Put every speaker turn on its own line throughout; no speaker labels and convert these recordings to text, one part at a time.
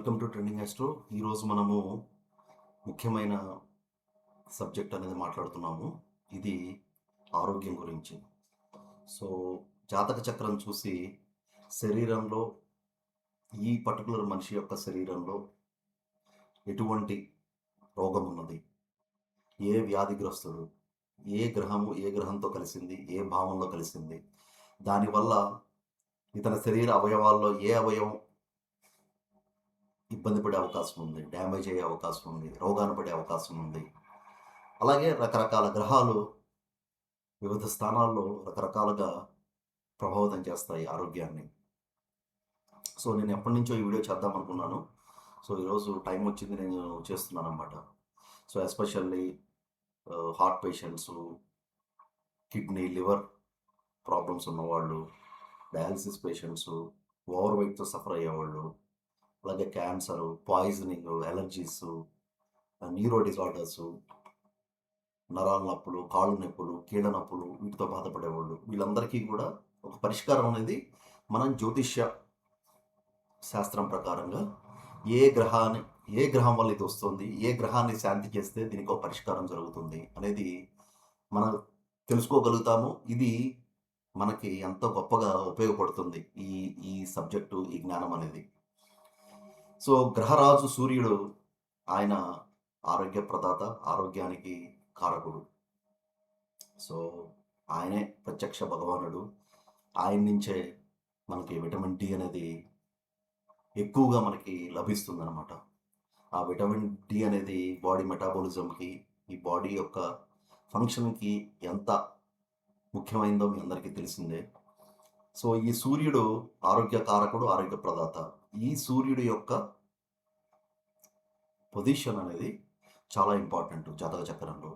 Welcome to trending astro. ఈరోజు మనము ముఖ్యమైన సబ్జెక్ట్ అనేది మాట్లాడుతున్నాము. ఇది ఆరోగ్యం గురించి. సో జాతక చక్రం చూసి శరీరంలో ఈ పర్టికులర్ మనిషి యొక్క శరీరంలో ఎటువంటి రోగం ఉన్నది, ఏ వ్యాధిగ్రస్తుడు, ఏ గ్రహంతో కలిసింది, ఏ భావంలో కలిసింది, దానివల్ల ఇతని శరీర అవయవాల్లో ఏ అవయవం ఇబ్బంది పడే అవకాశం ఉంది, డ్యామేజ్ అయ్యే అవకాశం ఉంది, రోగాన పడే అవకాశం ఉంది. అలాగే రకరకాల గ్రహాలు వివిధ స్థానాల్లో రకరకాలుగా ప్రభావితం చేస్తాయి ఆరోగ్యాన్ని. సో నేను ఎప్పటి నుంచో ఈ వీడియో చేద్దాం అనుకున్నాను. సో ఈరోజు టైం వచ్చింది, నేను చేస్తున్నాను అనమాట. So especially heart patients, kidney liver problems ఉన్నవాళ్ళు, డయాలసిస్ పేషెంట్స్, ఓవర్ వెయిట్తో సఫర్ అయ్యేవాళ్ళు, అలాగే cancer, poisoning, allergies, neuro disorders, నరాల నొప్పులు, కాళ్ళు నొప్పులు, కీళ్ళ నొప్పులు, వీటితో బాధపడేవాళ్ళు, వీళ్ళందరికీ కూడా ఒక పరిష్కారం అనేది మనం జ్యోతిష్య శాస్త్రం ప్రకారంగా ఏ గ్రహం వల్ల ఇది వస్తుంది, ఏ గ్రహాన్ని శాంతి చేస్తే దీనికి ఒక పరిష్కారం జరుగుతుంది అనేది మనం తెలుసుకోగలుగుతాము. ఇది మనకి ఎంతో గొప్పగా ఉపయోగపడుతుంది ఈ ఈ సబ్జెక్టు, ఈ జ్ఞానం అనేది. సో గ్రహరాజు సూర్యుడు, ఆయన ఆరోగ్య ప్రదాత, ఆరోగ్యానికి కారకుడు. సో ఆయనే ప్రత్యక్ష భగవానుడు. ఆయన నుంచే మనకి విటమిన్ డి అనేది ఎక్కువగా మనకి లభిస్తుందన్నమాట. ఆ విటమిన్ డి అనేది బాడీ మెటాబాలిజంకి, ఈ బాడీ యొక్క ఫంక్షన్కి ఎంత ముఖ్యమైనదో మీ అందరికీ తెలిసిందే. సో ఈ సూర్యుడు ఆరోగ్య కారకుడు, ఆరోగ్య ప్రదాత. ఈ సూర్యుడి యొక్క పొజిషన్ అనేది చాలా ఇంపార్టెంట్ జాతక చక్రంలో.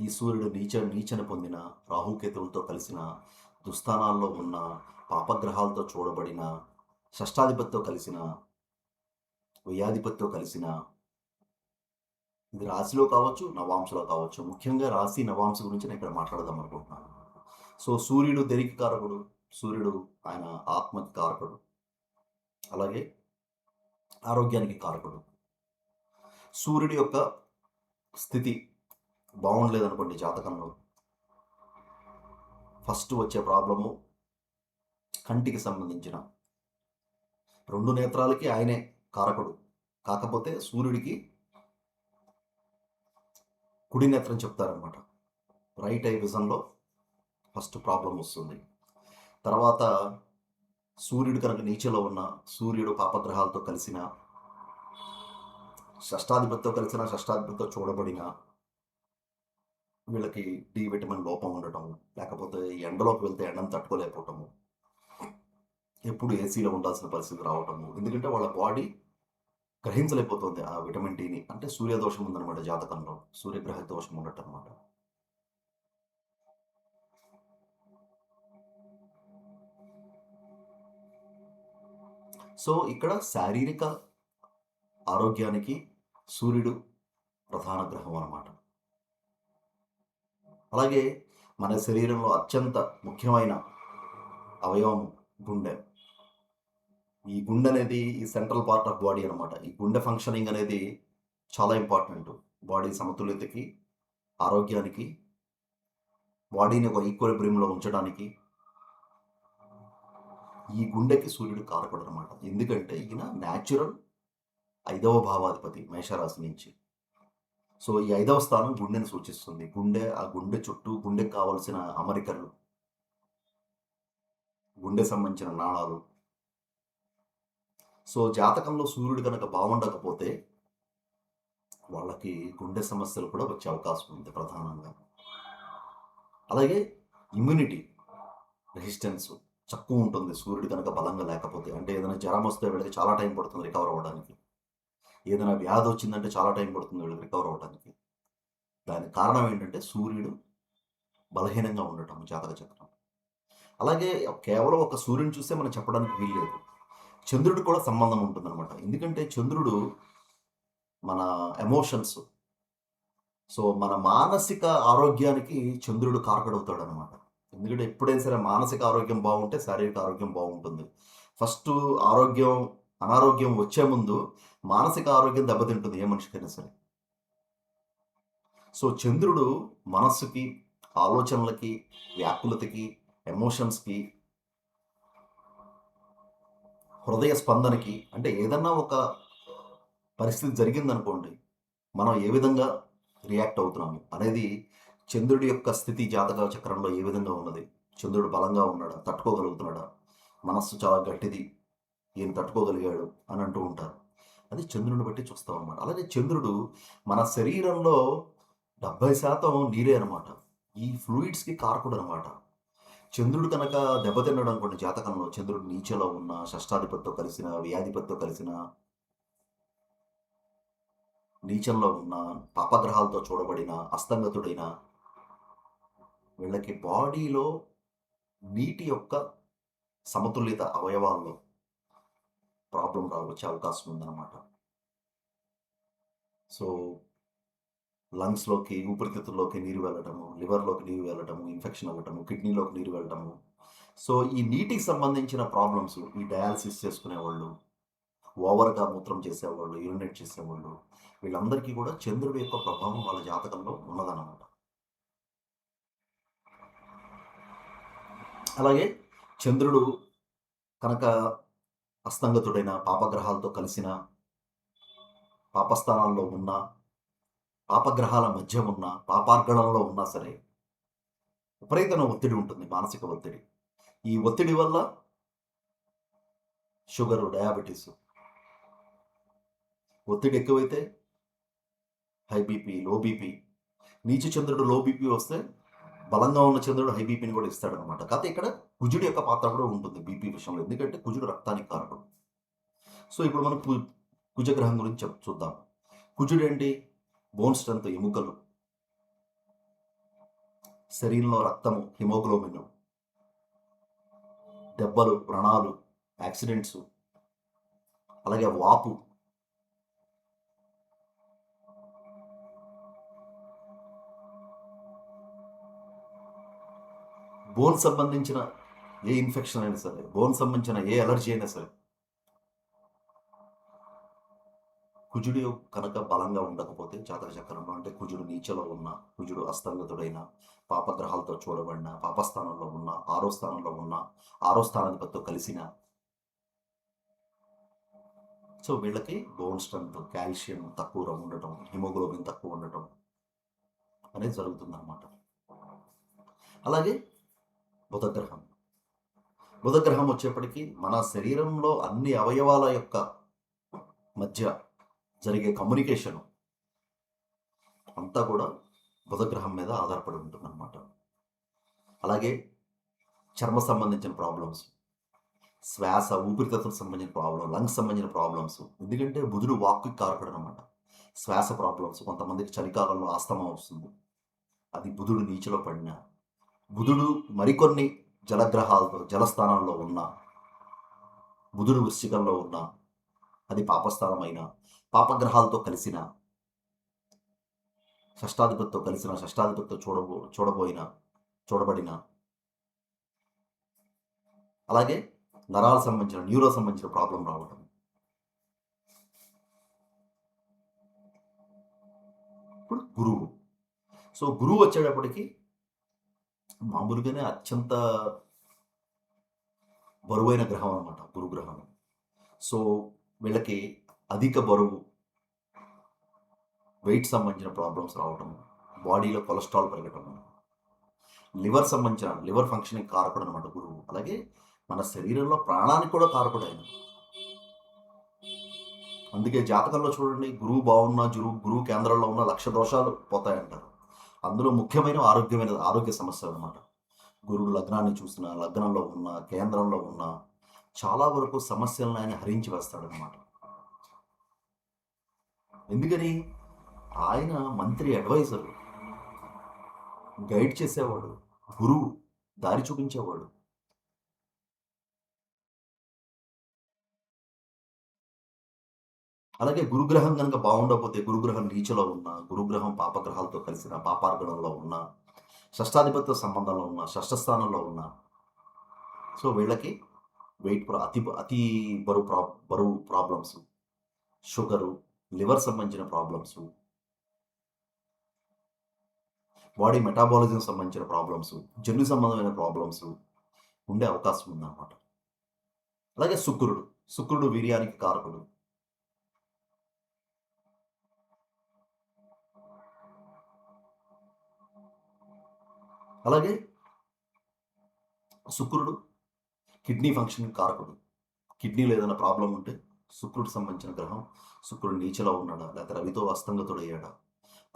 ఈ సూర్యుడు నీచని పొందిన, రాహుకేతువులతో కలిసిన, దుస్థానాల్లో ఉన్న, పాపగ్రహాలతో చూడబడిన, షష్టాధిపతితో కలిసిన, వ్యయాధిపతితో కలిసిన, ఇది రాశిలో కావచ్చు, నవాంశలో కావచ్చు. ముఖ్యంగా రాశి నవాంశ గురించి నేను ఇక్కడ మాట్లాడదాం అనుకుంటున్నాను. సో సూర్యుడు దేనికి కారకుడు? సూర్యుడు ఆయన ఆత్మకి కారకుడు, అలాగే ఆరోగ్యానికి కారకుడు. సూర్యుడి యొక్క స్థితి బాగుండలేదనుకోండి జాతకంలో, ఫస్ట్ వచ్చే ప్రాబ్లము కంటికి సంబంధించిన, రెండు నేత్రాలకి ఆయనే కారకుడు. కాకపోతే సూర్యుడికి కుడి నేత్రం చెప్తారనమాట. రైట్ ఐ విజన్లో ఫస్ట్ ప్రాబ్లం వస్తుంది. తర్వాత సూర్యుడు కనుక నీచలో ఉన్న, సూర్యుడు పాపగ్రహాలతో కలిసిన, షష్టాధిపతితో చూడబడిన, వీళ్ళకి డి విటమిన్ లోపం ఉండటం, లేకపోతే ఎండలోకి వెళ్తే ఎండను తట్టుకోలేకపోవటము, ఎప్పుడు ఏసీలో ఉండాల్సిన పరిస్థితి రావటము. ఎందుకంటే వాళ్ళ బాడీ గ్రహించలేకపోతుంది ఆ విటమిన్ డిని. అంటే సూర్యదోషం ఉందన్నమాట జాతకంలో, సూర్యగ్రహ దోషం ఉండటం అనమాట. సో ఇక్కడ శారీరక ఆరోగ్యానికి సూర్యుడు ప్రధాన గ్రహం అన్నమాట. అలాగే మన శరీరంలో అత్యంత ముఖ్యమైన అవయవం గుండె. ఈ గుండె అనేది ఈ సెంట్రల్ పార్ట్ ఆఫ్ బాడీ అనమాట. ఈ గుండె ఫంక్షనింగ్ అనేది చాలా ఇంపార్టెంట్ బాడీ సమతుల్యతకి, ఆరోగ్యానికి, బాడీని ఒక ఈక్వలిబ్రియంలో ఉంచడానికి. ఈ గుండెకి సూర్యుడు కారకుడు అనమాట. ఎందుకంటే ఈయన న్యాచురల్ 5వ భావాధిపతి మేషరాశి నుంచి. సో ఈ 5వ స్థానం గుండెని సూచిస్తుంది. ఆ గుండె చుట్టూ గుండెకి కావలసిన అమరికలు, గుండె సంబంధించిన నాళాలు. సో జాతకంలో సూర్యుడు కనుక బాగుండకపోతే వాళ్ళకి గుండె సమస్యలు కూడా వచ్చే అవకాశం ఉంది ప్రధానంగా. అలాగే ఇమ్యూనిటీ రెసిస్టెన్స్ తక్కువ ఉంటుంది సూర్యుడు కనుక బలంగా లేకపోతే. అంటే ఏదైనా జ్వరం వస్తే వీళ్ళకి చాలా టైం పడుతుంది రికవర్ అవ్వడానికి. ఏదైనా వ్యాధి వచ్చిందంటే చాలా టైం పడుతుంది వీళ్ళకి రికవర్ అవ్వడానికి. దానికి కారణం ఏంటంటే సూర్యుడు బలహీనంగా ఉండటం జాతక చక్రం. అలాగే కేవలం ఒక సూర్యుని చూస్తే మనం చెప్పడానికి వీల్లేదు. చంద్రుడు కూడా సంబంధం ఉంటుందన్నమాట. ఎందుకంటే చంద్రుడు మన ఎమోషన్స్, సో మన మానసిక ఆరోగ్యానికి చంద్రుడు కారకుడవుతాడు అనమాట. ఎందుకంటే ఎప్పుడైనా సరే మానసిక ఆరోగ్యం బాగుంటే శారీరక ఆరోగ్యం బాగుంటుంది. ఫస్ట్ ఆరోగ్యం అనారోగ్యం వచ్చే ముందు మానసిక ఆరోగ్యం దెబ్బతింటుంది ఏ మనిషికైనా సరే. సో, చంద్రుడు మనస్సుకి, ఆలోచనలకి, వ్యాకులతకి, ఎమోషన్స్‌కి, హృదయ స్పందనకి అంటే ఏదన్నా ఒక పరిస్థితి జరిగిందనుకోండి, మనం ఏ విధంగా రియాక్ట్ అవుతున్నాము అనేది చంద్రుడి యొక్క స్థితి జాతక చక్రంలో ఏ విధంగా ఉన్నది? చంద్రుడు బలంగా ఉన్నాడా? తట్టుకోగలుగుతున్నాడా? మనస్సు చాలా గట్టిది. ఈయన తట్టుకోగలిగాడు అని అంటూ ఉంటారు. అది చంద్రుడిని బట్టి చూస్తామనమాట. అలాగే చంద్రుడు మన శరీరంలో 70% నీరే అనమాట. ఈ ఫ్లూయిడ్స్‌కి కారకుడనమాట. చంద్రుడు కనుక దెబ్బతిన్నాడనుకోండి జాతకంలో, చంద్రుడు నీచలో ఉన్న, షష్టాధిపతితో కలిసిన, వ్యయాధిపతితో కలిసిన, నీచంలో ఉన్న, పాపగ్రహాలతో చూడబడిన, అస్తంగతుడైన వీళ్ళకి బాడీలో నీటి యొక్క సమతుల్యత అవయవాల్లో ప్రాబ్లమ్ వచ్చే అవకాశం ఉందన్నమాట. సో, లంగ్స్‌లోకి, ఊపిరితిత్తుల్లోకి నీరు వెళ్ళటము, లివర్‌లోకి నీరు వెళ్ళటము, ఇన్ఫెక్షన్ అవ్వటము, కిడ్నీలోకి నీరు వెళ్ళటము. సో, ఈ నీటికి సంబంధించిన ప్రాబ్లమ్స్ ఈ డయాలిసిస్ చేసుకునేవాళ్ళు, ఓవర్‌గా మూత్రం చేసేవాళ్ళు, యూరినేట్ చేసేవాళ్ళు, వీళ్ళందరికీ కూడా చంద్రుడి యొక్క ప్రభావం వాళ్ళ జాతకంలో ఉన్నదన్నమాట. అలాగే చంద్రుడు కనుక అస్తంగతుడైన, పాపగ్రహాలతో కలిసిన, పాపస్థానాల్లో ఉన్న, పాపగ్రహాల మధ్య ఉన్న, పాపార్గణంలో ఉన్నా సరే, విపరీతమైన ఒత్తిడి ఉంటుంది, మానసిక ఒత్తిడి. ఈ ఒత్తిడి వల్ల షుగరు, డయాబెటిసు, ఒత్తిడి ఎక్కువైతే హై బీపీ, లో బీపీ. నీచ చంద్రుడు లో బీపీ వస్తే, బలంగా ఉన్న చంద్రుడు హై బీపీని కూడా ఇస్తాడనమాట. కాకపోతే ఇక్కడ కుజుడి యొక్క పాత్ర కూడా ఉంటుంది బీపీ విషయంలో. ఎందుకంటే కుజుడు రక్తానికి కారకుడు. సో, ఇప్పుడు మనం కుజగ్రహం గురించి చూద్దాం. కుజుడేంటి? బోన్ స్ట్రెంత్, ఎముకలు, శరీరంలో రక్తము, హిమోగ్లోబిన్, దెబ్బలు, వ్రణాలు, యాక్సిడెంట్స్, అలాగే వాపు. బోన్ సంబంధించిన ఏ ఇన్ఫెక్షన్ అయినా సరే, బోన్ సంబంధించిన ఏ అలర్జీ అయినా సరే, కుజుడు కనుక బలంగా ఉండకపోతే జాతక చక్రంలో, అంటే కుజుడు నీచలో ఉన్న, కుజుడు అస్తంగతుడైన, పాపగ్రహాలతో చూడబడిన, పాపస్థానంలో ఉన్న, 6వ స్థానంలో ఉన్న, 6వ స్థానాధిపతితో కలిసిన, సో వీళ్ళకి బోన్ స్ట్రెంత్, కాల్షియం తక్కువ ఉండటం, హిమోగ్లోబిన్ తక్కువ ఉండటం అనేది జరుగుతుందన్నమాట. అలాగే బుధగ్రహం. బుధగ్రహం వచ్చేప్పటికీ మన శరీరంలో అన్ని అవయవాల యొక్క మధ్య జరిగే కమ్యూనికేషన్ అంతా కూడా బుధగ్రహం మీద ఆధారపడి ఉంటుందన్నమాట. అలాగే చర్మ సంబంధించిన ప్రాబ్లమ్స్, శ్వాస, ఊపిరితిత్తులకు సంబంధించిన ప్రాబ్లం, లంగ్స్ సంబంధించిన ప్రాబ్లమ్స్. ఎందుకంటే బుధుడు వాక్కి కారకుడు అనమాట. శ్వాస ప్రాబ్లమ్స్, కొంతమందికి చలికాలంలో ఆస్తమా వస్తుంది, అది బుధుడు నీచలో పడిన. బుధుడు మరికొన్ని జలగ్రహాలతో జలస్థానాల్లో ఉన్న, బుధుడు వృశ్చికంలో ఉన్న, అది పాపస్థానమైన, పాపగ్రహాలతో కలిసిన, షష్టాధిపతితో కలిసిన, షష్టాధిపతితో చూడబడిన, అలాగే నరాలకు సంబంధించిన, న్యూరో సంబంధించిన ప్రాబ్లం రావటం. ఇప్పుడు గురువు. సో, గురువు వచ్చేటప్పటికి మామూలుగానే అత్యంత బరువైన గ్రహం అనమాట గురుగ్రహం. సో, వీళ్ళకి అధిక బరువు, వెయిట్ సంబంధించిన ప్రాబ్లమ్స్ రావటం, బాడీలో కొలెస్ట్రాల్ పెరగటం, లివర్ ఫంక్షనింగ్ కారకుడు అనమాట గురువు. అలాగే మన శరీరంలో ప్రాణానికి కూడా కారకుడు ఆయన. అందుకే జాతకంలో చూడండి, గురువు బాగున్నా, గురువు కేంద్రంలో ఉన్న 1,00,000 దోషాలు పోతాయంటారు. అందులో ముఖ్యమైన ఆరోగ్య సమస్యలు అనమాట. గురువు లగ్నాన్ని చూసినా, లగ్నంలో ఉన్న, కేంద్రంలో ఉన్న చాలా వరకు సమస్యలను ఆయన హరించి వేస్తాడనమాట. ఎందుకని? ఆయన మంత్రి, అడ్వైజర్, గైడ్ చేసేవాడు, గురువు, దారి చూపించేవాడు. అలాగే గురుగ్రహం కనుక బాగుండకపోతే, గురుగ్రహం నీచలో ఉన్న, గురుగ్రహం పాపగ్రహాలతో కలిసిన, పాపార్గణంలో ఉన్న, షష్టాధిపతితో సంబంధంలో ఉన్న, షష్ఠ స్థానంలో ఉన్న, సో వీళ్ళకి వెయిట్ అతి అతి బరువు ప్రాబ్లమ్స్, షుగరు, లివర్ సంబంధించిన ప్రాబ్లమ్స్, బాడీ మెటాబాలిజం సంబంధించిన ప్రాబ్లమ్స్, జన్యు సంబంధమైన ప్రాబ్లమ్స్ ఉండే అవకాశం ఉందన్నమాట. అలాగే శుక్రుడు వీర్యానికి కారకుడు. అలాగే శుక్రుడు కిడ్నీ ఫంక్షన్ కారకుడు. కిడ్నీలో ఏదైనా ప్రాబ్లం ఉంటే శుక్రుడికి సంబంధించిన గ్రహం, శుక్రుడు నీచలో ఉన్నాడా, లేకపోతే రవితో అస్తంగతుడయ్యాడా,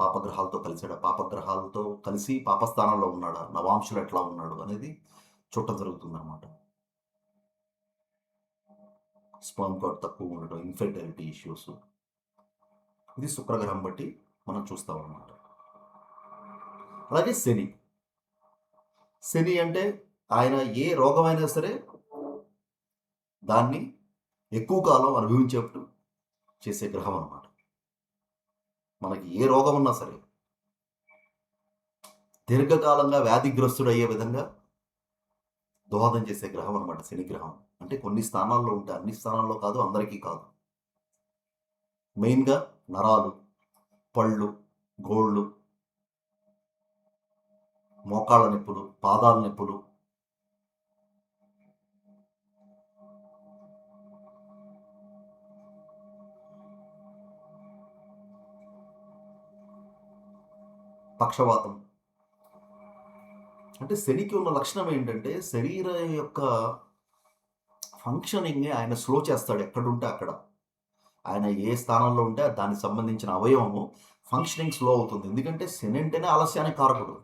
పాపగ్రహాలతో కలిసాడా, పాపగ్రహాలతో కలిసి పాపస్థానంలో ఉన్నాడా, నవాంశులు ఎట్లా ఉన్నాడు అనేది చూడటం జరుగుతుందన్నమాట. స్పర్మ్ కౌంట్ తక్కువ ఉండటం, ఇన్ఫెర్టిలిటీ ఇష్యూస్, ఇది శుక్రగ్రహం బట్టి మనం చూస్తాం అన్నమాట. అలాగే శని అంటే ఆయన ఏ రోగమైనా సరే దాన్ని ఎక్కువ కాలం అనుభవించేట్టు చేసే గ్రహం అన్నమాట. మనకి ఏ రోగం ఉన్నా సరే దీర్ఘకాలంగా వ్యాధిగ్రస్తుడయ్యే విధంగా దోహదం చేసే గ్రహం అనమాట శని గ్రహం. అంటే కొన్ని స్థానాల్లో ఉంటే అన్ని స్థానాల్లో కాదు, అందరికీ కాదు. మెయిన్గా నరాలు, పళ్ళు, గోళ్ళు, మోకాళ్ళ నొప్పులు, పాదాల నొప్పులు, పక్షవాతం. అంటే శనికి ఉన్న లక్షణం ఏంటంటే శరీరం యొక్క ఫంక్షనింగ్ ఆయన స్లో చేస్తాడు. ఎక్కడుంటే అక్కడ ఆయన ఏ స్థానంలో ఉంటే దానికి సంబంధించిన అవయవము ఫంక్షనింగ్ స్లో అవుతుంది. ఎందుకంటే శని అంటేనే ఆలస్యానికి కారకుడు.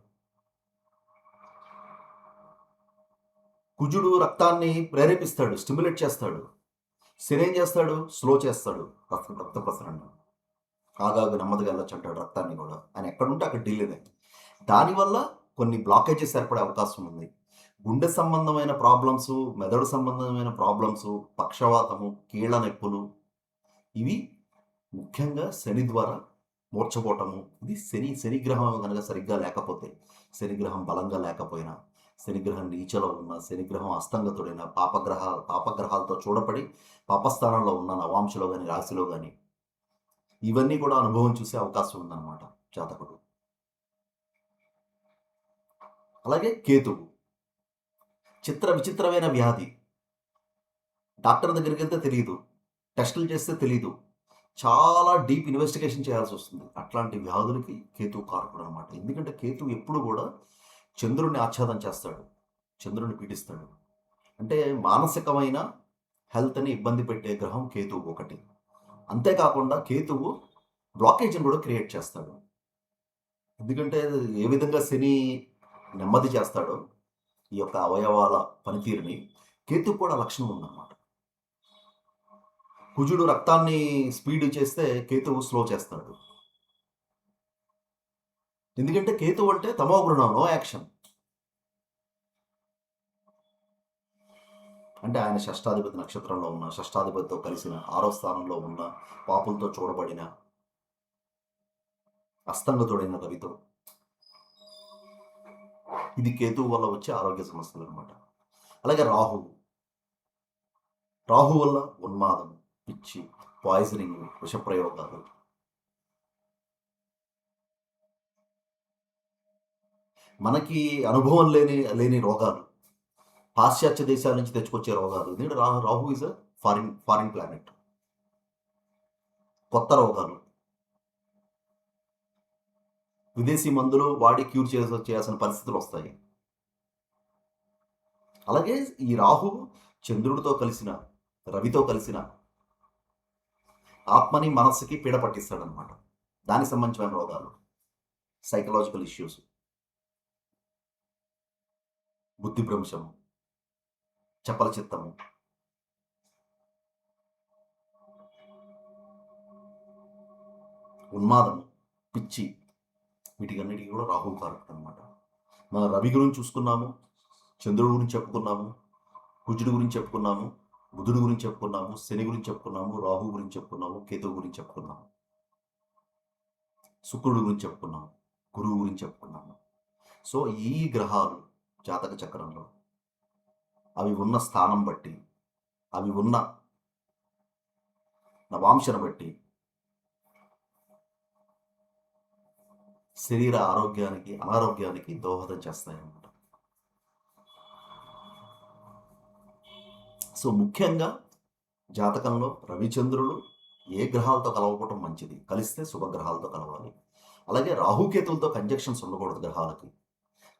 కుజుడు రక్తాన్ని ప్రేరేపిస్తాడు, స్టిమ్యులేట్ చేస్తాడు. శని ఏం చేస్తాడు? స్లో చేస్తాడు రక్త ప్రసరణ. ఆగాగు నెమ్మదిగా వెళ్ళొచ్చు అంటాడు రక్తాన్ని కూడా. ఆయన ఎక్కడుంటే అక్కడ డిలేనే. దానివల్ల కొన్ని బ్లాకేజెస్ ఏర్పడే అవకాశం ఉంది. గుండె సంబంధమైన ప్రాబ్లమ్స్, మెదడు సంబంధమైన ప్రాబ్లమ్స్, పక్షవాతము, కీళ్ళ నొప్పులు, ఇవి ముఖ్యంగా శని ద్వారా మూర్చపోవటము. ఇది శనిగ్రహం కనుక సరిగ్గా లేకపోతే, శనిగ్రహం బలంగా లేకపోయినా, శనిగ్రహం నీచలో ఉన్న, శనిగ్రహం అస్తంగతుడైన, పాపగ్రహాలతో చూడబడి పాపస్థానంలో ఉన్న నవాంశలో కానీ రాశిలో కానీ ఇవన్నీ కూడా అనుభవం చూసే అవకాశం ఉందన్నమాట జాతకుడు. అలాగే కేతువు విచిత్రమైన వ్యాధి. డాక్టర్ దగ్గరికి వెళ్తే తెలియదు, టెస్టులు చేస్తే తెలియదు, చాలా డీప్ ఇన్వెస్టిగేషన్ చేయాల్సి వస్తుంది. అట్లాంటి వ్యాధులకి కేతువు కారకుడు అనమాట. ఎందుకంటే కేతువు ఎప్పుడు కూడా చంద్రుడిని ఆచ్ఛాదం చేస్తాడు, చంద్రుడిని పీడిస్తాడు. అంటే మానసికమైన హెల్త్ని ఇబ్బంది పెట్టే గ్రహం కేతువు ఒకటి. అంతేకాకుండా కేతువు బ్లాకేజ్ని కూడా క్రియేట్ చేస్తాడు. ఎందుకంటే ఏ విధంగా శని నెమ్మది చేస్తాడో ఈ యొక్క అవయవాల పనితీరుని, కేతువు కూడా లక్షణం ఉందన్నమాట. కుజుడు రక్తాన్ని స్పీడ్ చేస్తే కేతువు స్లో చేస్తాడు. ఎందుకంటే కేతువు అంటే తమో గుణం, నో యాక్షన్. అంటే ఆయన షష్టాధిపతి నక్షత్రంలో ఉన్న, షష్టాధిపతితో కలిసిన, 6వ స్థానంలో ఉన్న, పాపులతో చూడబడిన, అస్తంగతుడైన రవితో, ఇది కేతువు వల్ల వచ్చే ఆరోగ్య సమస్యలు అనమాట. అలాగే రాహు వల్ల ఉన్మాదం, పిచ్చి, పాయిజనింగ్, విషప్రయోగాలు, మనకి అనుభవం లేని రోగాలు, పాశ్చాత్య దేశాల నుంచి తెచ్చుకొచ్చే రోగాలు. ఎందుకంటే Rahu is a foreign planet. కొత్త రోగాలు, విదేశీ మందులు వాడి క్యూర్ చేయాల్సిన పరిస్థితులు వస్తాయి. అలాగే ఈ రాహు చంద్రుడితో కలిసిన, రవితో కలిసిన ఆత్మని మనస్సుకి పీడ పట్టిస్తాడనమాట. దానికి సంబంధించిన రోగాలు, సైకలాజికల్ ఇష్యూస్, బుద్ధి భ్రంశము, చపల చిత్తము, ఉన్మాదము, పిచ్చి, వీటికన్నిటికీ కూడా రాహు కారకుడు అనమాట. మన రవి గురించి చూసుకున్నాము, చంద్రుడి గురించి చెప్పుకున్నాము, కుజుడి గురించి చెప్పుకున్నాము, బుధుడి గురించి చెప్పుకున్నాము, శని గురించి చెప్పుకున్నాము, రాహు గురించి చెప్పుకున్నాము, కేతువు గురించి చెప్పుకున్నాము, శుక్రుడి గురించి చెప్పుకున్నాము, గురువు గురించి చెప్పుకున్నాము. సో ఈ గ్రహాలు జాతక చక్రంలో అవి ఉన్న స్థానం బట్టి అవి ఉన్న నవాంశను బట్టి శరీర ఆరోగ్యానికి, అనారోగ్యానికి దోహదం చేస్తాయన్నమాట. సో ముఖ్యంగా జాతకంలో రవిచంద్రులు ఏ గ్రహాలతో కలవకపోవటం మంచిది, కలిస్తే శుభగ్రహాలతో కలవాలి. అలాగే రాహుకేతులతో కంజక్షన్స్ ఉండకూడదు గ్రహాలకి.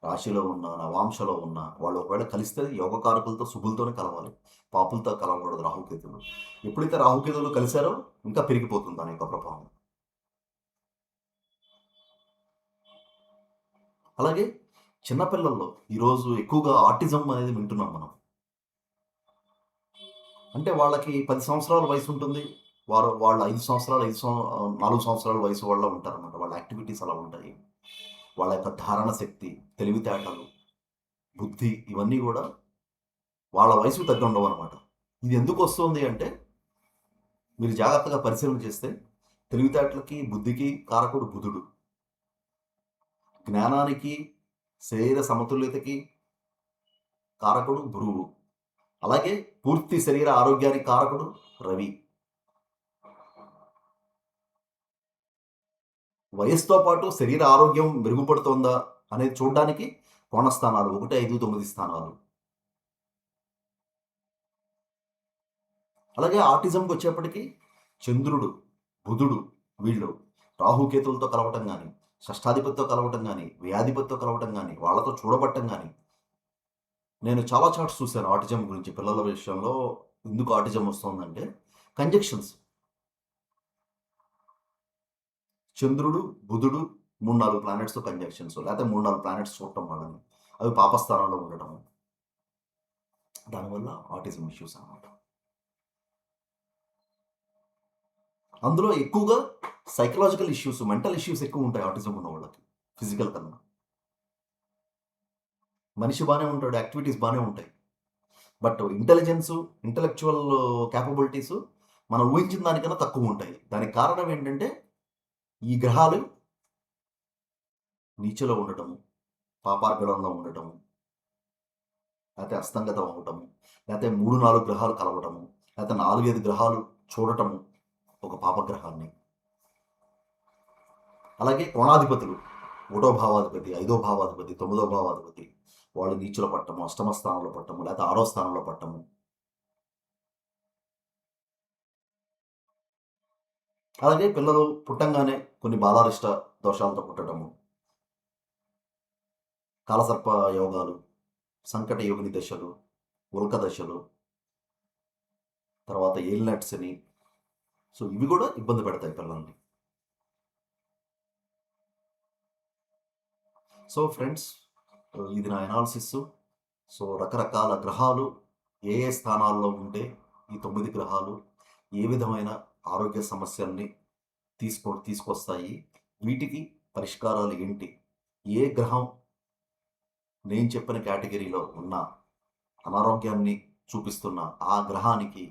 రాశిలో ఉన్న, నవాంశలో ఉన్న వాళ్ళు ఒకవేళ కలిస్తే యోగకారకులతో శుభులతోనే కలవాలి, పాపులతో కలవకూడదు రాహుకేతులు. ఎప్పుడైతే రాహుకేతులు కలిశారో ఇంకా పెరిగిపోతుంది దాని యొక్క ప్రభావం. అలాగే చిన్నపిల్లల్లో ఈరోజు ఎక్కువగా ఆటిజం అనేది వింటున్నాం మనం. అంటే వాళ్ళకి 10 సంవత్సరాల వయసు ఉంటుంది, వాళ్ళు 5 సంవత్సరాలు 4 సంవత్సరాల వయసు వాళ్ళ ఉంటారన్నమాట. వాళ్ళ యాక్టివిటీస్ అలా ఉంటాయి. వాళ్ళ యొక్క ధారణ శక్తి, తెలివితేటలు, బుద్ధి ఇవన్నీ కూడా వాళ్ళ వయసుకు తగ్గ ఉండవు అనమాట. ఇది ఎందుకు వస్తుంది అంటే మీరు జాగ్రత్తగా పరిశీలన చేస్తే తెలివితేటలకి, బుద్ధికి కారకుడు బుధుడు, జ్ఞానానికి, శరీర సమతుల్యతకి కారకుడు గురువు, అలాగే పూర్తి శరీర ఆరోగ్యానికి కారకుడు రవి. వయస్సుతో పాటు శరీర ఆరోగ్యం మెరుగుపడుతోందా అనేది చూడడానికి కోణస్థానాలు 1, 5, 9 స్థానాలు. అలాగే ఆటిజంకి వచ్చేప్పటికీ చంద్రుడు, బుధుడు వీళ్ళు రాహుకేతులతో కలవటం కానీ, షష్టాధిపతితో కలవటం కానీ, వ్యాధిపతితో కలవటం కానీ, వాళ్ళతో చూడబట్టం కానీ. నేను చాలా చార్ట్స్ చూశాను ఆటిజం గురించి. పిల్లల విషయంలో ఎందుకు ఆటిజం వస్తుందంటే కంజక్షన్స్. చంద్రుడు, బుధుడు 3-4 ప్లానెట్స్తో కంజక్షన్స్, లేకపోతే 3-4 ప్లానెట్స్ చూడటం వాళ్ళని, అవి పాపస్థానంలో ఉండటం, దానివల్ల ఆటిజం ఇష్యూస్ అన్నమాట. అందులో ఎక్కువగా సైకలాజికల్ ఇష్యూస్, మెంటల్ ఇష్యూస్ ఎక్కువ ఉంటాయి ఆటిజం ఉన్న వాళ్ళకి ఫిజికల్ కన్నా. మనిషి బాగానే ఉంటాడు, యాక్టివిటీస్ బాగానే ఉంటాయి, బట్ ఇంటలెక్చువల్ క్యాపబిలిటీస్ మనం ఊహించిన దానికన్నా తక్కువ ఉంటాయి. దానికి కారణం ఏంటంటే ఈ గ్రహాలు నీచలో ఉండటము, పాపార్గడంలో ఉండటము, లేకపోతే అస్తంగతం అవ్వటము, లేకపోతే 3-4 గ్రహాలు కలవటము, లేకపోతే 4-5 గ్రహాలు చూడటము ఒక పాపగ్రహాన్ని. అలాగే కోణాధిపతులు 1వ భావాధిపతి, 5వ భావాధిపతి, 9వ భావాధిపతి వాళ్ళు నీచులో పట్టము, అష్టమ స్థానంలో పట్టము, లేకపోతే 6వ స్థానంలో పట్టము. అలాగే పిల్లలు పుట్టంగానే కొన్ని బాలారిష్ట దోషాలతో పుట్టడము, కాలసర్ప యోగాలు, సంకట యోగిని దశలు, ఉల్క దశలు, తర్వాత ఏలినట్స్ అని. సో ఇవి కూడా ఇబ్బంది పెడతాయి పిల్లల్ని. సో ఫ్రెండ్స్, ఇది నా ఎనాలిసిస్. సో రకరకాల గ్రహాలు ఏ ఏ స్థానాల్లో ఉంటే ఈ 9 గ్రహాలు ఏ విధమైన ఆరోగ్య సమస్యల్ని తీసుకొస్తాయి, వీటికి పరిష్కారాలు ఏంటి, ఏ గ్రహం నేను చెప్పిన కేటగిరీలో ఉన్న అనారోగ్యాన్ని చూపిస్తున్న ఆ గ్రహానికి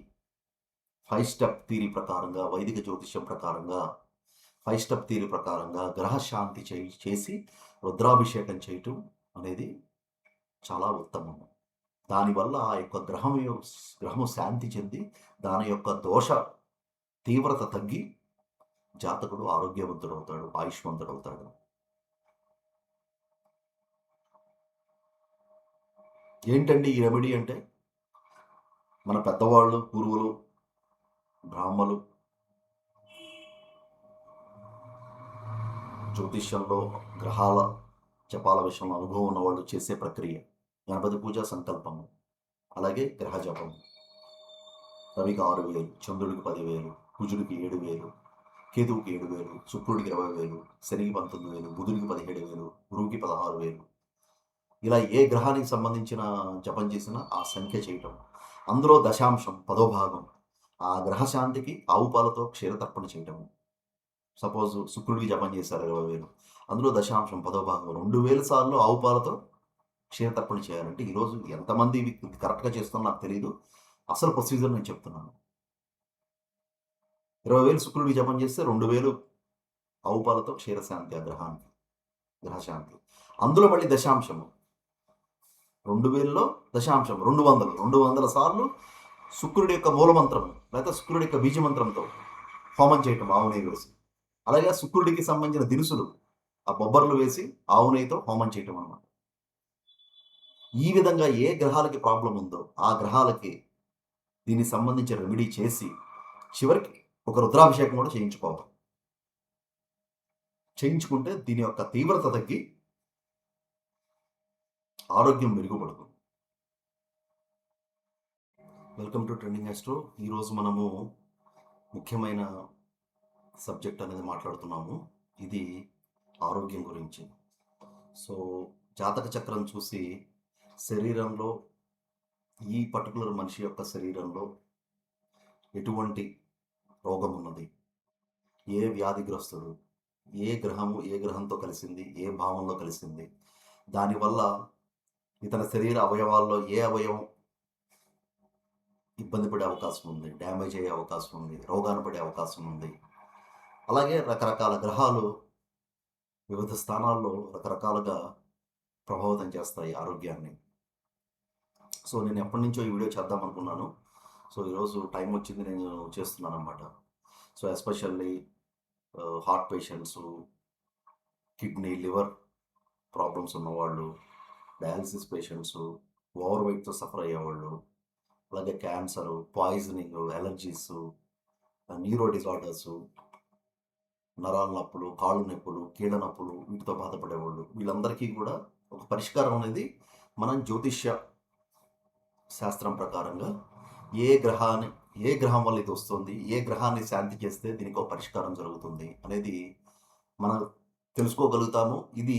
5 స్టెప్ థియరీ ప్రకారంగా, వైదిక జ్యోతిష్యం ప్రకారంగా 5 స్టెప్ థియరీ ప్రకారంగా గ్రహ శాంతి చేసి రుద్రాభిషేకం చేయటం అనేది చాలా ఉత్తమం. దానివల్ల ఆ యొక్క గ్రహము శాంతి చెంది దాని యొక్క దోష తీవ్రత తగ్గి జాతకుడు ఆరోగ్యవంతుడవుతాడు, ఆయుష్మంతుడవుతాడు. ఏంటండి ఈ రెమెడీ అంటే, మన పెద్దవాళ్ళు, గురువులు, బ్రాహ్మలు, జ్యోతిష్యంలో గ్రహాల జపాల విషయంలో అనుభవం ఉన్నవాళ్ళు చేసే ప్రక్రియ గణపతి పూజ, సంకల్పము, అలాగే గ్రహ జపము. రవికి 6,000, చంద్రుడికి 10,000, కుజుడికి 7,000, కేతువుకి 7,000, శుక్రుడికి 20,000, శనికి 19,000, బుధుడికి 17,000, గురువుకి 16,000. ఇలా ఏ గ్రహానికి సంబంధించిన జపం చేసినా ఆ సంఖ్య చేయటం. అందులో దశాంశం 10వ భాగం ఆ గ్రహశాంతికి ఆవు పాలతో క్షీరతర్పణ చేయటము. సపోజ్ శుక్రుడికి జపం చేశారు 20,000, అందులో దశాంశం 10వ భాగం 2,000 సార్లు ఆవు పాలతో క్షీరతర్పణ చేయాలంటే ఈరోజు ఎంతమంది కరెక్ట్గా చేస్తున్నా నాకు తెలియదు. అసలు ప్రొసీజర్ నేను చెప్తున్నాను. 20,000 శుక్రుడికి జపం చేస్తే 2,000 ఆవు పాలతో క్షీరశాంతి ఆ గ్రహానికి, గ్రహశాంతి. అందులో మళ్ళీ దశాంశము 2,000లో దశాంశం 200 సార్లు శుక్రుడి యొక్క మూలమంత్రం లేదా శుక్రుడి యొక్క బీజమంత్రంతో హోమం చేయటం ఆవు నెయ్యి వేసి. అలాగే శుక్రుడికి సంబంధించిన దినుసులు ఆ బొబ్బర్లు వేసి ఆవు నెయ్యితో హోమం చేయటం అన్నమాట. ఈ విధంగా ఏ గ్రహాలకి ప్రాబ్లం ఉందో ఆ గ్రహాలకి దీనికి సంబంధించిన రెమెడీ చేసి చివరికి ఒక రుద్రాభిషేకం కూడా చేయించుకోవాలి. చేయించుకుంటే దీని యొక్క తీవ్రత తగ్గి ఆరోగ్యం మెరుగుపడుతుంది. Welcome to trending astro. ఈరోజు మనము ముఖ్యమైన సబ్జెక్ట్ అనేది మాట్లాడుతున్నాము. ఇది ఆరోగ్యం గురించి. సో జాతక చక్రం చూసి శరీరంలో ఈ పర్టికులర్ మనిషి యొక్క శరీరంలో ఎటువంటి రోగం ఉన్నది, ఏ వ్యాధిగ్రస్తుడు, ఏ గ్రహము ఏ గ్రహంతో కలిసింది, ఏ భావంలో కలిసింది, దానివల్ల ఇతని శరీర అవయవాల్లో ఏ అవయవం ఇబ్బంది పడే అవకాశం ఉంది, డ్యామేజ్ అయ్యే అవకాశం ఉంది, రోగాన పడే అవకాశం ఉంది. అలాగే రకరకాల గ్రహాలు వివిధ స్థానాల్లో రకరకాలుగా ప్రభావితం చేస్తాయి ఆరోగ్యాన్ని. సో నేను ఎప్పటి నుంచో ఈ వీడియో చేద్దాం అనుకున్నాను. సో ఈరోజు టైం వచ్చింది, నేను చేస్తున్నాను అనమాట. So especially heart patients, kidney liver problems ఉన్నవాళ్ళు, డయాలసిస్ పేషెంట్స్, ఓవర్ వెయిట్తో సఫర్ అయ్యేవాళ్ళు, అలాగే cancer, poisoning, allergies, neuro disorders, నరాల నొప్పులు, కాళ్ళు నొప్పులు, కీళ్ళ నొప్పులు, వీటితో బాధపడేవాళ్ళు, వీళ్ళందరికీ కూడా ఒక పరిష్కారం అనేది మనం జ్యోతిష్య శాస్త్రం ప్రకారంగా ఏ గ్రహం వల్ల ఇది వస్తుంది, ఏ గ్రహాన్ని శాంతి చేస్తే దీనికి ఒక పరిష్కారం జరుగుతుంది అనేది మనం తెలుసుకోగలుగుతాము. ఇది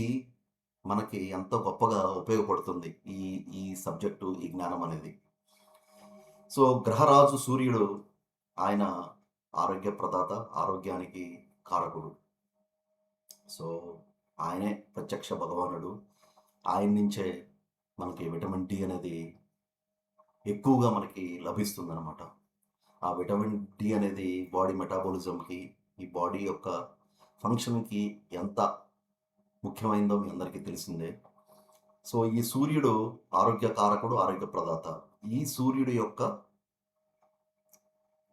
మనకి ఎంతో గొప్పగా ఉపయోగపడుతుంది ఈ ఈ సబ్జెక్టు, ఈ జ్ఞానం అనేది. సో గ్రహరాజు సూర్యుడు, ఆయన ఆరోగ్య ప్రదాత, ఆరోగ్యానికి కారకుడు. సో ఆయనే ప్రత్యక్ష భగవానుడు. ఆయన నుంచే మనకి విటమిన్ డి అనేది ఎక్కువగా మనకి లభిస్తుంది అనమాట. ఆ విటమిన్ డి అనేది బాడీ మెటాబాలిజంకి, ఈ బాడీ యొక్క ఫంక్షన్కి ఎంత ముఖ్యమైనదో మీ అందరికీ తెలిసిందే. సో ఈ సూర్యుడు ఆరోగ్య కారకుడు, ఆరోగ్య ప్రదాత. ఈ సూర్యుడు యొక్క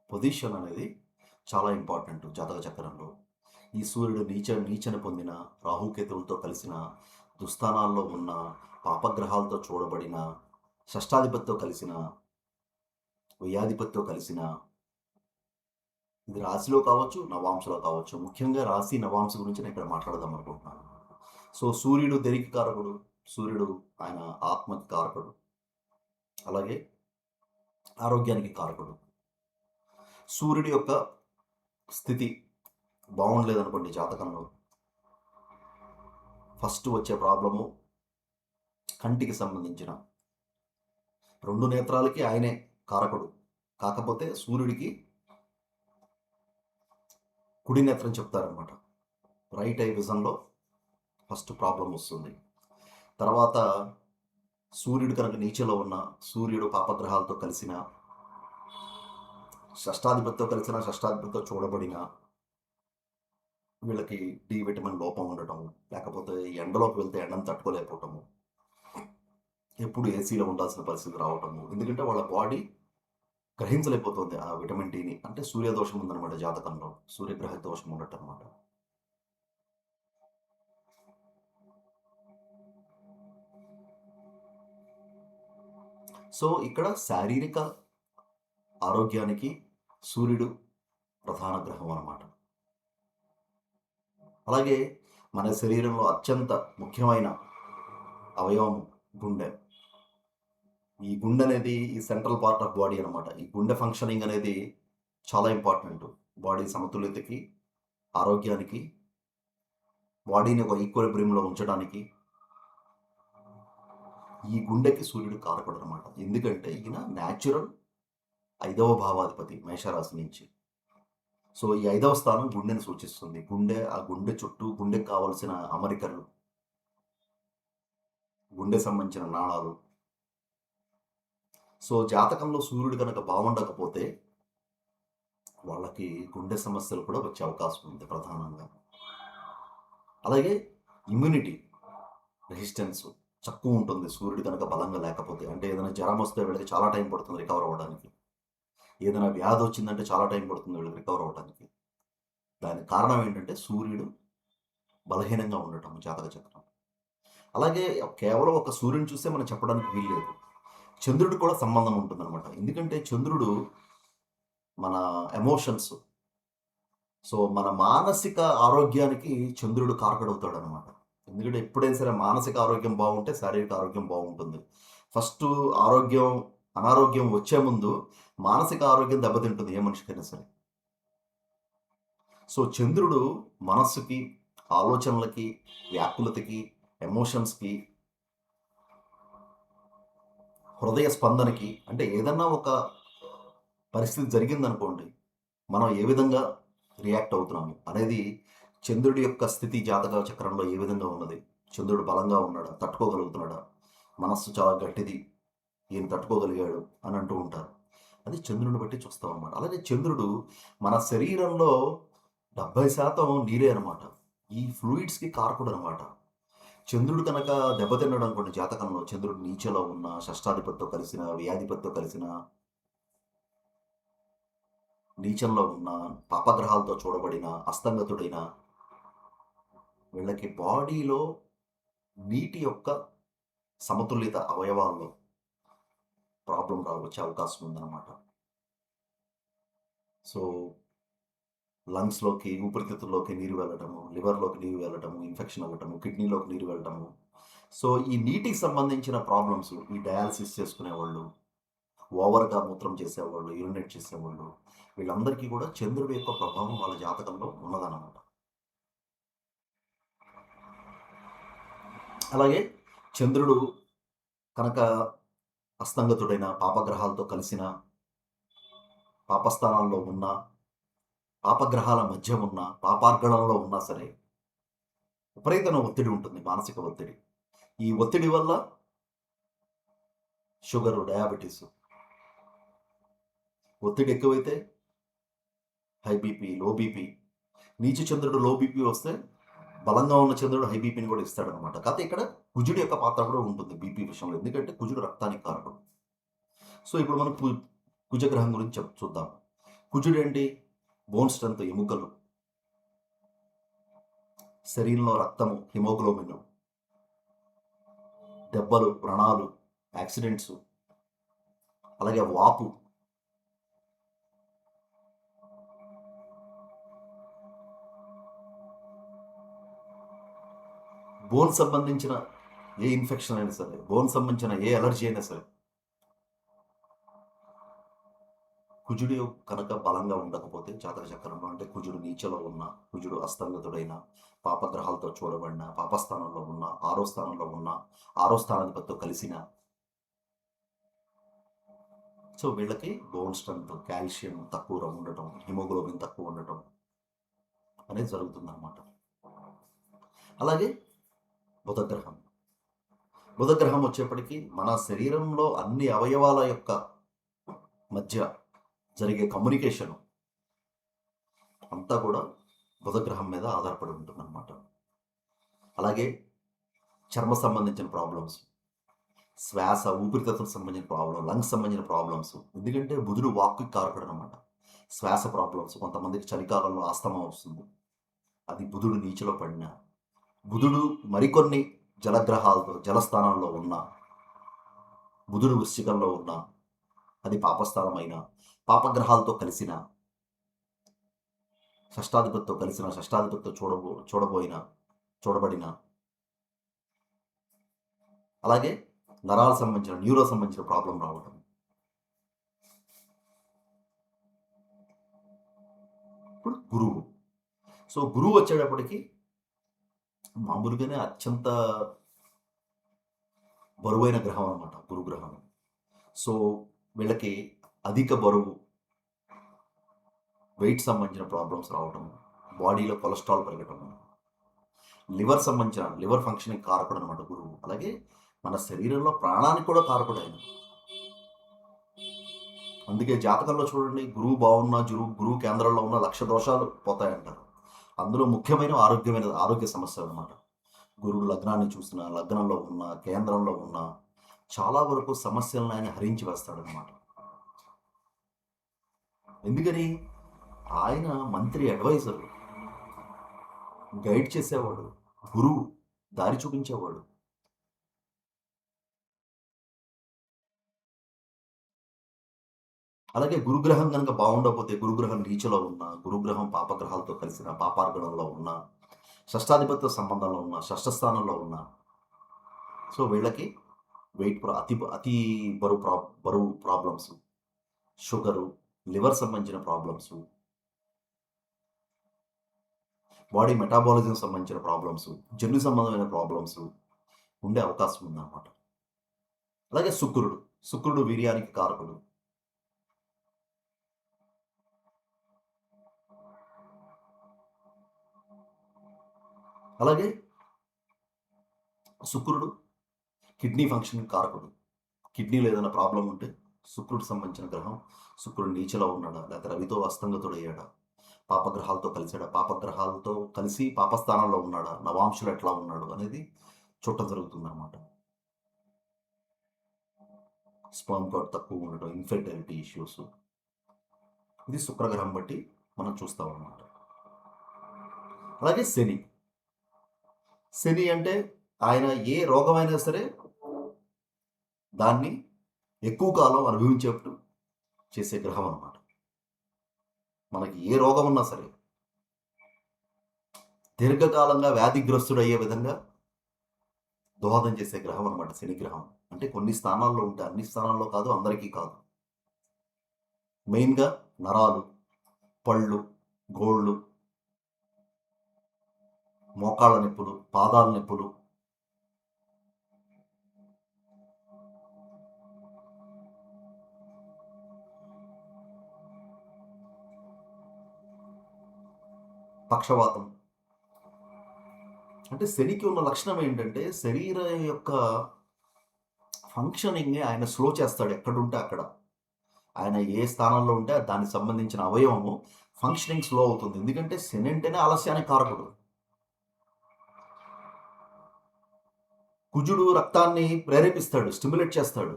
పొజిషన్ అనేది చాలా ఇంపార్టెంట్ జాతక చక్రంలో. ఈ సూర్యుడు నీచని పొందిన, రాహుకేతువులతో కలిసిన, దుస్థానాల్లో ఉన్న, పాపగ్రహాలతో చూడబడిన, షష్టాధిపతితో కలిసిన, వ్యయాధిపతితో కలిసిన, ఇది రాశిలో కావచ్చు, నవాంశలో కావచ్చు. ముఖ్యంగా రాశి నవాంశ గురించి నేను ఇక్కడ మాట్లాడదాం అనుకుంటున్నాను. సో సూర్యుడు దేనికి కారకుడు? సూర్యుడు ఆయన ఆత్మకి కారకుడు, అలాగే ఆరోగ్యానికి కారకుడు. సూర్యుడి యొక్క స్థితి బాగుండలేదనుకోండి జాతకంలో, ఫస్ట్ వచ్చే ప్రాబ్లము కంటికి సంబంధించిన, 2 నేత్రాలకి ఆయనే కారకుడు. కాకపోతే సూర్యుడికి కుడి నేత్రం చెప్తారనమాట. రైట్ ఐ విజన్లో ఫస్ట్ ప్రాబ్లం వస్తుంది. తర్వాత సూర్యుడు కనుక నీచలో ఉన్న, సూర్యుడు పాపగ్రహాలతో కలిసిన, షష్టాధిపతితో చూడబడిన, వీళ్ళకి డి విటమిన్ లోపం ఉండటం, లేకపోతే ఎండలోకి వెళ్తే ఎండను తట్టుకోలేకపోవటము, ఎప్పుడు ఏసీలో ఉండాల్సిన పరిస్థితి రావటము. ఎందుకంటే వాళ్ళ బాడీ గ్రహించలేకపోతుంది ఆ విటమిన్ డిని. అంటే సూర్యదోషం ఉందన్నమాట జాతకంలో, సూర్యగ్రహ దోషం ఉండటం అనమాట. సో ఇక్కడ శారీరక ఆరోగ్యానికి సూర్యుడు ప్రధాన గ్రహం అన్నమాట. అలాగే మన శరీరంలో అత్యంత ముఖ్యమైన అవయవం గుండె. ఈ గుండె అనేది ఈ సెంట్రల్ పార్ట్ ఆఫ్ బాడీ అనమాట. ఈ గుండె ఫంక్షనింగ్ అనేది చాలా ఇంపార్టెంట్ బాడీ సమతుల్యతకి, ఆరోగ్యానికి, బాడీని ఒక ఈక్విలిబ్రియంలో ఉంచడానికి. ఈ గుండెకి సూర్యుడు కారకుడు అనమాట. ఎందుకంటే ఈయన న్యాచురల్ 5వ భావాధిపతి మేషరాశి నుంచి. సో ఈ 5వ స్థానం గుండెని సూచిస్తుంది. ఆ గుండె చుట్టూ గుండెకి కావలసిన అమరికలు, గుండె సంబంధించిన నాళాలు. సో జాతకంలో సూర్యుడు కనుక బాగుండకపోతే వాళ్ళకి గుండె సమస్యలు కూడా వచ్చే అవకాశం ఉంది ప్రధానంగా. అలాగే ఇమ్యూనిటీ రెసిస్టెన్స్ తక్కువ ఉంటుంది సూర్యుడు కనుక బలంగా లేకపోతే. అంటే ఏదైనా జ్వరం వస్తే వీళ్ళకి చాలా టైం పడుతుంది రికవర్ అవ్వడానికి. ఏదైనా వ్యాధి వచ్చిందంటే చాలా టైం పడుతుంది వీళ్ళకి రికవర్ అవ్వడానికి. దానికి కారణం ఏంటంటే సూర్యుడు బలహీనంగా ఉండటం జాతక చక్రం. అలాగే కేవలం ఒక సూర్యుడిని చూస్తే మనం చెప్పడానికి వీల్లేదు. చంద్రుడికి కూడా సంబంధం ఉంటుందనమాట. ఎందుకంటే చంద్రుడు మన ఎమోషన్స్, సో మన మానసిక ఆరోగ్యానికి చంద్రుడు కారకుడవుతాడనమాట. ఎందుకంటే ఎప్పుడైనా సరే మానసిక ఆరోగ్యం బాగుంటే శారీరక ఆరోగ్యం బాగుంటుంది. ఫస్టు ఆరోగ్యం, అనారోగ్యం వచ్చే ముందు మానసిక ఆరోగ్యం దెబ్బతింటుంది ఏ మనిషికైనా సరే. సో చంద్రుడు మనస్సుకి, ఆలోచనలకి, వ్యాకులతకి, ఎమోషన్స్‌కి, హృదయ స్పందనకి, అంటే ఏదన్నా ఒక పరిస్థితి జరిగిందనుకోండి, మనం ఏ విధంగా రియాక్ట్ అవుతున్నాము అనేది చంద్రుడి యొక్క స్థితి జాతక చక్రంలో ఏ విధంగా ఉన్నది? చంద్రుడు బలంగా ఉన్నాడా? తట్టుకోగలుగుతున్నాడా? మనస్సు చాలా గట్టిది. ఈయన తట్టుకోగలిగాడు అని అంటూ ఉంటారు. అది చంద్రుడిని బట్టి చూస్తామనమాట. అలాగే చంద్రుడు మన శరీరంలో 70% నీరే అనమాట. ఈ ఫ్లూయిడ్స్‌కి కారకుడనమాట. చంద్రుడు కనుక దెబ్బతిన్నాడు అనుకోండి జాతకంలో, చంద్రుడు నీచలో ఉన్న, షష్టాధిపతితో కలిసిన, వ్యయాధిపతితో కలిసిన, నీచంలో ఉన్న, పాపగ్రహాలతో చూడబడిన, అస్తంగతుడైన, వీళ్ళకి బాడీలో నీటి యొక్క సమతుల్యత అవయవాల్లో ప్రాబ్లమ్ వచ్చే అవకాశం ఉందన్నమాట. సో లంగ్స్‌లోకి, ఊపిరితిత్తుల్లోకి నీరు వెళ్ళటము, లివర్‌లోకి నీరు వెళ్ళటము, ఇన్ఫెక్షన్ అవ్వటము, కిడ్నీలోకి నీరు వెళ్ళటము. సో ఈ నీటికి సంబంధించిన ప్రాబ్లమ్స్ ఈ డయాలిసిస్ చేసుకునేవాళ్ళు, ఓవర్‌గా మూత్రం చేసేవాళ్ళు, యూరినేట్ చేసేవాళ్ళు, వీళ్ళందరికీ కూడా చంద్రుడి యొక్క ప్రభావం వాళ్ళ జాతకంలో ఉన్నదన్నమాట. అలాగే చంద్రుడు కనుక అస్తంగతుడైన, పాపగ్రహాలతో కలిసిన, పాపస్థానాల్లో ఉన్న, పాపగ్రహాల మధ్య ఉన్న, పాపార్గణంలో ఉన్నా సరే విపరీతమైన ఒత్తిడి ఉంటుంది, మానసిక ఒత్తిడి. ఈ ఒత్తిడి వల్ల షుగరు, డయాబెటీసు, ఒత్తిడి ఎక్కువైతే హై బీపీ, లో బీపీ. నీచ చంద్రుడు లో బీపీ వస్తే బలంగా ఉన్న చంద్రుడు హై బీపీని కూడా ఇస్తాడనమాట. కాకపోతే ఇక్కడ కుజుడి యొక్క పాత్ర కూడా ఉంటుంది బీపీ విషయంలో. ఎందుకంటే కుజుడు రక్తానికి కారకుడు. సో ఇప్పుడు మనం కుజగ్రహం గురించి చూద్దాం. కుజుడు ఏంటి? బోన్ స్ట్రెంత్, ఎముకలు, శరీరంలో రక్తము, హిమోగ్లోబిన్, దెబ్బలు, వ్రణాలు, యాక్సిడెంట్స్, అలాగే వాపు, బోన్ సంబంధించిన ఏ ఇన్ఫెక్షన్ అయినా సరే, బోన్ సంబంధించిన ఏ అలర్జీ అయినా సరే, కుజుడు కనుక బలంగా ఉండకపోతే జాతక చక్రంలో, అంటే కుజుడు నీచలో ఉన్న, కుజుడు అస్తంగతుడైన, పాపగ్రహాలతో చూడబడిన, పాపస్థానంలో ఉన్న, ఆరో స్థానంలో ఉన్న, ఆరో స్థానాధిపతితో కలిసిన, సో వీళ్ళకి బోన్ స్ట్రెంత్, కాల్షియం తక్కువ ఉండటం, హిమోగ్లోబిన్ తక్కువ ఉండటం అనేది జరుగుతుందన్నమాట. అలాగే బుధగ్రహం. బుధగ్రహం వచ్చేప్పటికీ మన శరీరంలో అన్ని అవయవాల యొక్క మధ్య జరిగే కమ్యూనికేషన్ అంతా కూడా బుధగ్రహం మీద ఆధారపడి ఉంటుందన్నమాట. అలాగే చర్మ సంబంధించిన ప్రాబ్లమ్స్, శ్వాస, ఊపిరితిత్తులకు సంబంధించిన ప్రాబ్లం, లంగ్స్ సంబంధించిన ప్రాబ్లమ్స్. ఎందుకంటే బుధుడు వాక్కి కారకుడు అనమాట. శ్వాస ప్రాబ్లమ్స్, కొంతమందికి చలికాలంలో ఆస్తమా వస్తుంది, అది బుధుడు నీచలో పడిన. బుధుడు మరికొన్ని జలగ్రహాలతో జలస్థానాల్లో ఉన్న, బుధుడు వృశ్చికంలో ఉన్న, అది పాపస్థానమైన, పాపగ్రహాలతో కలిసిన, షష్టాధిపతితో కలిసిన, షష్టాధిపతితో చూడబడిన, అలాగే నరాలకు సంబంధించిన, న్యూరో సంబంధించిన ప్రాబ్లం రావడం. ఇప్పుడు గురువు. సో గురువు వచ్చేటప్పటికి మామూలుగానే అత్యంత బరువైన గ్రహం అనమాట గురుగ్రహం. సో వీళ్ళకి అధిక బరువు, వెయిట్ సంబంధించిన ప్రాబ్లమ్స్ రావటం, బాడీలో కొలెస్ట్రాల్ పెరగటం, లివర్ ఫంక్షన్కి కారకుడు అనమాట గురువు. అలాగే మన శరీరంలో ప్రాణానికి కూడా కారకుడు ఆయన. అందుకే జాతకంలో చూడండి, గురువు బాగున్నా, గురువు కేంద్రంలో ఉన్న 1,00,000 దోషాలు పోతాయంటారు. అందులో ముఖ్యమైన ఆరోగ్య సమస్యలు అనమాట. గురుడు లగ్నాన్ని చూసిన, లగ్నంలో ఉన్న, కేంద్రంలో ఉన్న చాలా వరకు సమస్యలను ఆయన హరించి వేస్తాడనమాట. ఎందుకని? ఆయన మంత్రి అడ్వైజరు, గైడ్ చేసేవాడు, గురువు, దారి చూపించేవాడు. అలాగే గురుగ్రహం గనక బాగుండకపోతే, గురుగ్రహం నీచలో ఉన్నా, గురుగ్రహం పాపగ్రహాలతో కలిసిన, పాపార్గణంలో ఉన్నా, షష్టాధిపత్య సంబంధంలో ఉన్న, షష్ఠ స్థానంలో ఉన్న, సో వీళ్ళకి వెయిట్ అతి బరువు ప్రాబ్లమ్స్, షుగరు, లివర్ సంబంధించిన ప్రాబ్లమ్స్, బాడీ మెటాబాలిజం సంబంధించిన ప్రాబ్లమ్స్, జన్యు సంబంధమైన ప్రాబ్లమ్స్ ఉండే అవకాశం ఉందన్నమాట. అలాగే శుక్రుడు వీర్యానికి కారకుడు. అలాగే శుక్రుడు కిడ్నీ ఫంక్షన్ కారకుడు. కిడ్నీలో ఏదైనా ప్రాబ్లం ఉంటే శుక్రుడు సంబంధించిన గ్రహం, శుక్రుడు నీచలో ఉన్నాడా, లేకపోతే రవితో అస్తంగతుడయ్యాడా, పాపగ్రహాలతో కలిసాడా, పాపగ్రహాలతో కలిసి పాపస్థానంలో ఉన్నాడా, నవాంశులు ఎట్లా ఉన్నాడు అనేది చూడటం జరుగుతుందన్నమాట. స్పర్మ్ కౌంట్ తక్కువ ఉండటం, ఇన్ఫెర్టిలిటీ ఇష్యూస్, ఇది శుక్రగ్రహం బట్టి మనం చూస్తాం అన్నమాట. అలాగే శని అంటే ఆయన ఏ రోగమైనా సరే దాన్ని ఎక్కువ కాలం అనుభవించేట్టు చేసే గ్రహం అన్నమాట. మనకి ఏ రోగం ఉన్నా సరే దీర్ఘకాలంగా వ్యాధిగ్రస్తుడయ్యే విధంగా దోహదం చేసే గ్రహం అనమాట శని గ్రహం. అంటే కొన్ని స్థానాల్లో ఉంటే అన్ని స్థానాల్లో కాదు, అందరికీ కాదు. మెయిన్గా నరాలు, పళ్ళు, గోళ్ళు, మోకాళ్ళ నొప్పులు, పాదాల నొప్పులు, పక్షవాతం. అంటే శనికి ఉన్న లక్షణం ఏంటంటే శరీరం యొక్క ఫంక్షనింగ్ ఆయన స్లో చేస్తాడు. ఎక్కడుంటే అక్కడ ఆయన ఏ స్థానంలో ఉంటే దానికి సంబంధించిన అవయవము ఫంక్షనింగ్ స్లో అవుతుంది. ఎందుకంటే శని అంటేనే ఆలస్యానికి కారకుడు. కుజుడు రక్తాన్ని ప్రేరేపిస్తాడు, స్టిమ్యులేట్ చేస్తాడు.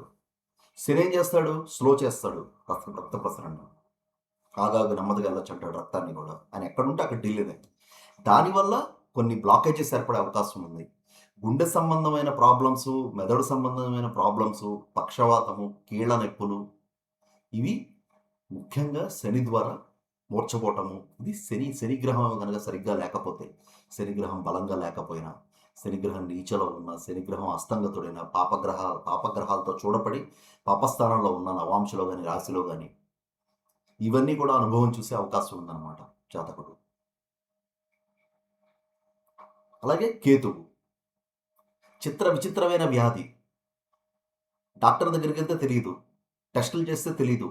శని ఏం చేస్తాడు? స్లో చేస్తాడు రక్త ప్రసరణ. ఆగాగు నెమ్మదిగా వెళ్ళొచ్చు అంటాడు రక్తాన్ని కూడా. ఆయన ఎక్కడుంటే అక్కడ డిలేనే. దానివల్ల కొన్ని బ్లాకేజెస్ ఏర్పడే అవకాశం ఉంది. గుండె సంబంధమైన ప్రాబ్లమ్స్, మెదడు సంబంధమైన ప్రాబ్లమ్స్, పక్షవాతము, కీళ్ళ నొప్పులు, ఇవి ముఖ్యంగా శని ద్వారా మూర్చపోవటము. ఇది శనిగ్రహం కనుక సరిగ్గా లేకపోతే, శనిగ్రహం బలంగా లేకపోయినా, శనిగ్రహం నీచలో ఉన్న, శనిగ్రహం అస్తంగతుడైన, పాపగ్రహాలతో చూడపడి పాపస్థానంలో ఉన్న, నవాంశలో కానీ రాశిలో కానీ, ఇవన్నీ కూడా అనుభవం చూసే అవకాశం ఉందన్నమాట జాతకుడు. అలాగే కేతువు విచిత్రమైన వ్యాధి. డాక్టర్ దగ్గరికి వెళ్తే తెలియదు, టెస్టులు చేస్తే తెలియదు,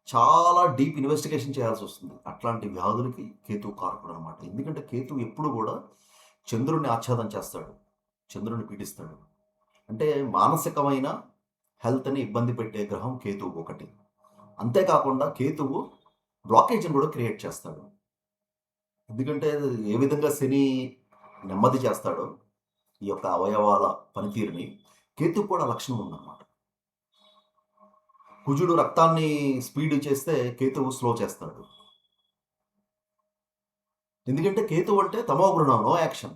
చాలా డీప్ ఇన్వెస్టిగేషన్ చేయాల్సి వస్తుంది. అట్లాంటి వ్యాధులకి కేతువు కారకుడు అనమాట. ఎందుకంటే కేతువు ఎప్పుడు కూడా చంద్రుడిని ఆచ్ఛాదం చేస్తాడు, చంద్రుడిని పీడిస్తాడు. అంటే మానసికమైన హెల్త్ని ఇబ్బంది పెట్టే గ్రహం కేతువు ఒకటి. అంతేకాకుండా కేతువు బ్లాకేజ్ని కూడా క్రియేట్ చేస్తాడు. ఎందుకంటే ఏ విధంగా శని నెమ్మది చేస్తాడో ఈ యొక్క అవయవాల పనితీరుని, కేతువు కూడా లక్షణం ఉందన్నమాట. కుజుడు రక్తాన్ని స్పీడ్ చేస్తే కేతువు స్లో చేస్తాడు. ఎందుకంటే కేతువు అంటే తమో గుణం, నో యాక్షన్.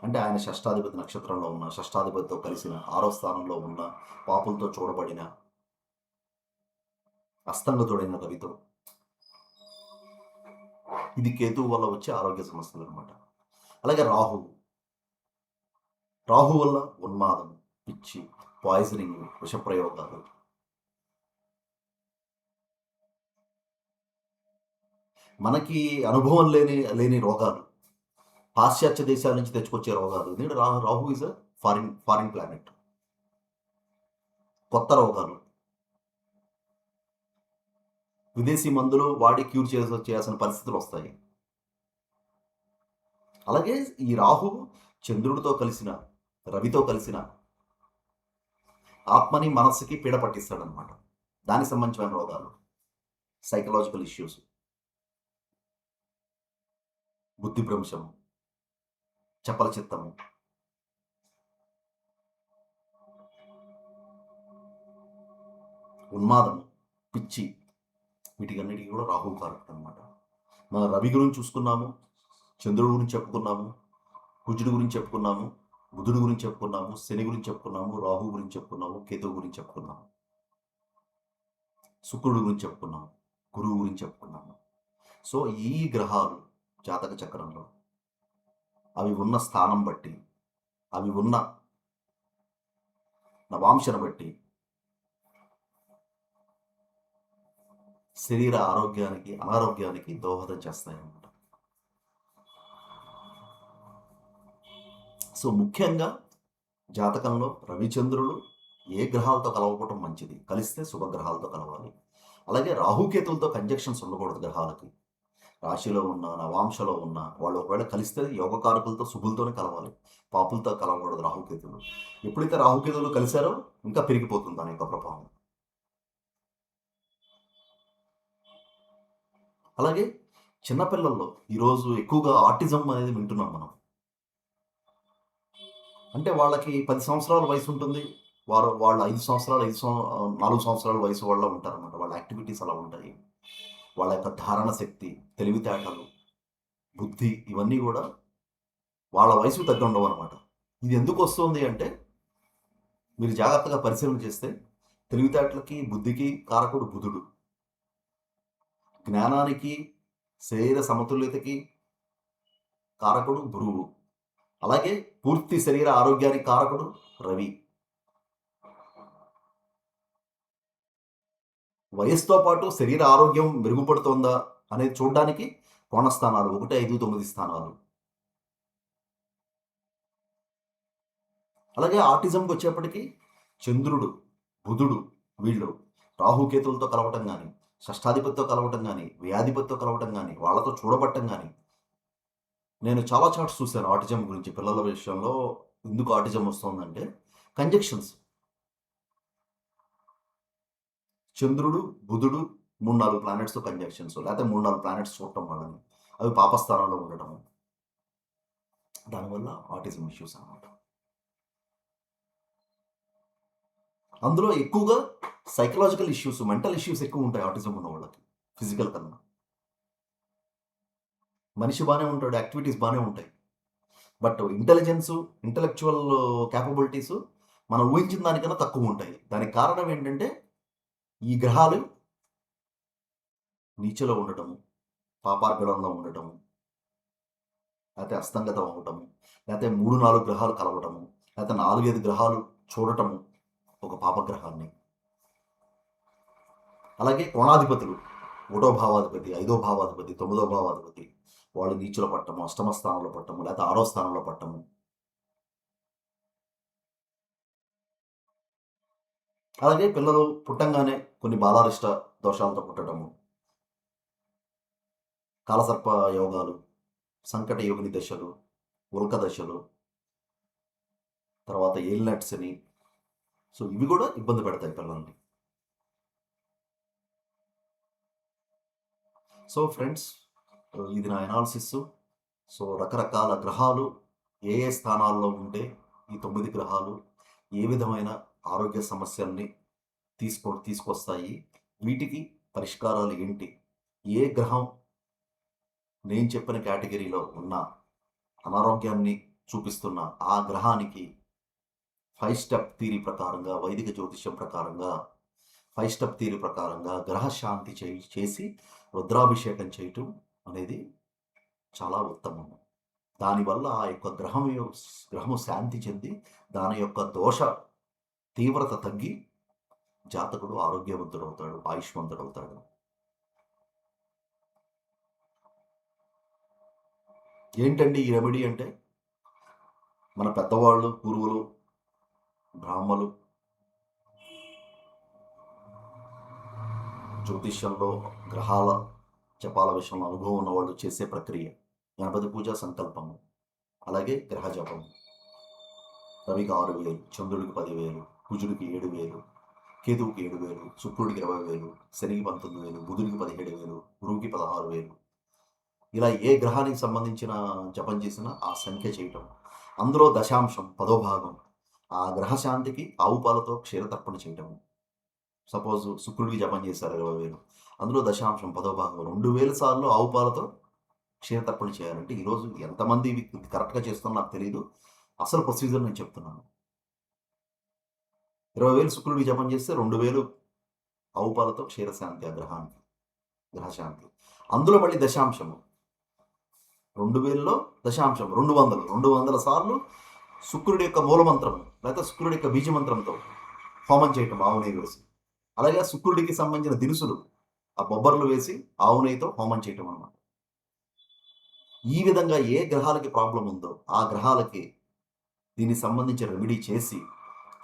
అంటే ఆయన షష్టాధిపతి నక్షత్రంలో ఉన్న, షష్టాధిపతితో కలిసిన, 6వ స్థానంలో ఉన్న, పాపులతో చూడబడిన, అస్తంగతుడైన రవితో, ఇది కేతువు వల్ల వచ్చే ఆరోగ్య సమస్యలు అనమాట. అలాగే రాహు వల్ల ఉన్మాదం, పిచ్చి, పాయిజనింగ్, విషప్రయోగాలు, మనకి అనుభవం లేని రోగాలు, పాశ్చాత్య దేశాల నుంచి తెచ్చుకొచ్చే రోగాలు. ఎందుకంటే Rahu is a foreign planet. కొత్త రోగాలు, విదేశీ మందులు వాడి క్యూర్ చేయాల్సిన పరిస్థితులు వస్తాయి. అలాగే ఈ రాహు చంద్రుడితో కలిసిన, రవితో కలిసిన ఆత్మని మనస్సుకి పీడ పట్టిస్తాడనమాట. దానికి సంబంధించిన రోగాలు, సైకలాజికల్ ఇష్యూస్, బుద్ధి భ్రంశము, చపల చిత్తము, ఉన్మాదము, పిచ్చి, వీటికన్నిటికీ కూడా రాహువు కారకుడు అనమాట. మన రవి గురించి చూసుకున్నాము, చంద్రుడి గురించి చెప్పుకున్నాము, కుజుడి గురించి చెప్పుకున్నాము, బుధుడి గురించి చెప్పుకున్నాము, శని గురించి చెప్పుకున్నాము, రాహు గురించి చెప్పుకున్నాము, కేతువు గురించి చెప్పుకున్నాము, శుక్రుడి గురించి చెప్పుకున్నాము, గురువు గురించి చెప్పుకున్నాము. సో ఈ గ్రహాలు జాతక చక్రంలో అవి ఉన్న స్థానం బట్టి, అవి ఉన్న నవాంశను బట్టి శరీర ఆరోగ్యానికి, అనారోగ్యానికి దోహదం చేస్తాయన్నమాట. సో ముఖ్యంగా జాతకంలో రవిచంద్రులు ఏ గ్రహాలతో కలవకపోవటం మంచిది, కలిస్తే శుభగ్రహాలతో కలవాలి. అలాగే రాహుకేతులతో కంజక్షన్స్ ఉండకూడదు గ్రహాలకి. రాశిలో ఉన్న, నవాంశలో ఉన్న వాళ్ళు ఒకవేళ కలిస్తే యోగకారకులతో శుభులతోనే కలవాలి, పాపులతో కలవకూడదు రాహుకేతులు. ఎప్పుడైతే రాహుకేతులు కలిశారో ఇంకా పెరిగిపోతుంది దాని యొక్క ప్రభావం. అలాగే చిన్నపిల్లల్లో ఈరోజు ఎక్కువగా ఆటిజం అనేది వింటున్నాం మనం. అంటే వాళ్ళకి 10 సంవత్సరాల వయసు ఉంటుంది, వాళ్ళు 5 సంవత్సరాలు 4 సంవత్సరాల వయసు వాళ్ళ ఉంటారన్నమాట. వాళ్ళ యాక్టివిటీస్ అలా ఉంటాయి. వాళ్ళ యొక్క ధారణ శక్తి, తెలివితేటలు, బుద్ధి ఇవన్నీ కూడా వాళ్ళ వయసుకు తగ్గ ఉండవు అనమాట. ఇది ఎందుకు వస్తుంది అంటే మీరు జాగ్రత్తగా పరిశీలన చేస్తే తెలివితేటలకి, బుద్ధికి కారకుడు బుధుడు, జ్ఞానానికి, శరీర సమతుల్యతకి కారకుడు గురువు, అలాగే పూర్తి శరీర ఆరోగ్యానికి కారకుడు రవి. వయస్సుతో పాటు శరీర ఆరోగ్యం మెరుగుపడుతోందా అనేది చూడడానికి కోణస్థానాలు 1, 5, 9 స్థానాలు. అలాగే ఆటిజంకి వచ్చేప్పటికీ చంద్రుడు, బుధుడు వీళ్ళు రాహుకేతులతో కలవటం కానీ, షష్టాధిపతితో కలవటం కానీ, వ్యాధిపతితో కలవటం కానీ, వాళ్ళతో చూడబట్టం కానీ. నేను చాలా చార్ట్స్ చూశాను ఆటిజం గురించి. పిల్లల విషయంలో ఎందుకు ఆటిజం వస్తుందంటే కంజక్షన్స్. చంద్రుడు, బుధుడు 3-4 ప్లానెట్స్తో కంజక్షన్స్, లేకపోతే 3-4 ప్లానెట్స్ చూడటం వాళ్ళని, అవి పాపస్థానంలో ఉండటం, దానివల్ల ఆటిజం ఇష్యూస్ అన్నమాట. అందులో ఎక్కువగా సైకలాజికల్ ఇష్యూస్, మెంటల్ ఇష్యూస్ ఎక్కువ ఉంటాయి ఆటిజం ఉన్న వాళ్ళకి ఫిజికల్ కన్నా. మనిషి బాగానే ఉంటాడు, యాక్టివిటీస్ బాగానే ఉంటాయి, బట్ ఇంటలెక్చువల్ క్యాపబిలిటీస్ మనం ఊహించిన దానికన్నా తక్కువ ఉంటాయి. దానికి కారణం ఏంటంటే ఈ గ్రహాలు నీచలో ఉండటము, పాపార్గడంలో ఉండటము, లేకపోతే అస్తంగతం అవ్వటము, లేకపోతే 3-4 గ్రహాలు కలవటము, లేకపోతే 4-5 గ్రహాలు చూడటము ఒక పాపగ్రహాన్ని. అలాగే కోణాధిపతులు 1వ భావాధిపతి, 5వ భావాధిపతి, 9వ భావాధిపతి వాళ్ళు నీచులో పట్టము, అష్టమ స్థానంలో పట్టము, లేకపోతే 6వ స్థానంలో పట్టము. అలాగే పిల్లలు పుట్టంగానే కొన్ని బాలారిష్ట దోషాలతో పుట్టడము, కాలసర్ప యోగాలు, సంకట యోగిని దశలు, ఉల్క దశలు, తర్వాత ఏలినట్స్ అని. సో ఇవి కూడా ఇబ్బంది పెడతాయి పిల్లల్ని. సో ఫ్రెండ్స్, ఇది నా ఎనాలిసిస్. సో రకరకాల గ్రహాలు ఏ ఏ స్థానాల్లో ఉంటే ఈ 9 గ్రహాలు ఏ విధమైన ఆరోగ్య సమస్యల్ని తీసుకొస్తాయి, వీటికి పరిష్కారాలు ఏంటి, ఏ గ్రహం నేను చెప్పిన కేటగిరీలో ఉన్న అనారోగ్యాన్ని చూపిస్తున్న ఆ గ్రహానికి 5 స్టెప్ థియరీ ప్రకారంగా, వైదిక జ్యోతిష్యం ప్రకారంగా 5 స్టెప్ థియరీ ప్రకారంగా గ్రహ శాంతి చేసి రుద్రాభిషేకం చేయటం అనేది చాలా ఉత్తమం. దానివల్ల ఆ యొక్క గ్రహము శాంతి చెంది దాని యొక్క దోష తీవ్రత తగ్గి జాతకుడు ఆరోగ్యవంతుడవుతాడు, ఆయుష్మంతుడవుతాడు. ఏంటండి ఈ రెమెడీ అంటే, మన పెద్దవాళ్ళు, పూర్వులు, బ్రాహ్మలు జ్యోతిష్యంలో గ్రహాల జపాల విషయంలో అనుభవం ఉన్నవాళ్ళు చేసే ప్రక్రియ గణపతి పూజ, సంకల్పము, అలాగే గ్రహ జపము. రవికి 6,000, చంద్రుడికి 10,000, కుజుడికి 7,000, కేతువుకి 7,000, శుక్రుడికి 20,000, శనికి 19,000, బుధుడికి 17,000, గురువుకి 16,000. ఇలా ఏ గ్రహానికి సంబంధించిన జపం చేసినా ఆ సంఖ్య చేయటం, అందులో దశాంశం 10వ భాగం ఆ గ్రహశాంతికి ఆవు పాలతో క్షీరతర్పణ చేయటము. సపోజ్ శుక్రుడికి జపం చేశారు 20,000, అందులో దశాంశం 10వ భాగం 2,000 సార్లు ఆవు పాలతో క్షీరతర్పణ చేయాలంటే ఈరోజు ఎంతమంది ఇవి కరెక్ట్‌గా చేస్తున్నారో నాకు తెలీదు. అసలు ప్రొసీజర్ నేను చెప్తున్నాను. 20,000 శుక్రుడికి జపం చేస్తే 2,000 ఆవు పాలతో క్షీరశాంతి ఆ గ్రహశాంతి. అందులో మళ్ళీ దశాంశము. 2000లో దశాంశం 200. 200 సార్లు శుక్రుడి యొక్క మూలమంత్రం లేకపోతే శుక్రుడి యొక్క బీజమంత్రంతో హోమం చేయటం ఆవు నెయ్యి వేసి. అలాగే శుక్రుడికి సంబంధించిన దినుసులు ఆ బొబ్బర్లు వేసి ఆవు నెయ్యితో హోమం చేయటం అన్నమాట. ఈ విధంగా ఏ గ్రహాలకి ప్రాబ్లం ఉందో ఆ గ్రహాలకి దీనికి సంబంధించిన రెమెడీ చేసి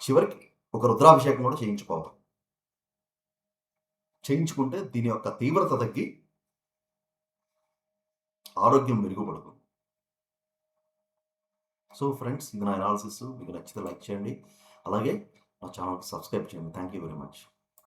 చివరికి ఒక రుద్రాభిషేకం కూడా చేయించుకోవాలి. చేయించుకుంటే దీని యొక్క తీవ్రత తగ్గి ఆరోగ్యం మెరుగుపడుతుంది. సో ఫ్రెండ్స్, ఇది నా అనాలిసిస్. మీకు నచ్చితే లైక్ చేయండి. అలాగే నా ఛానల్‌కి సబ్స్క్రైబ్ చేయండి. Thank you very much.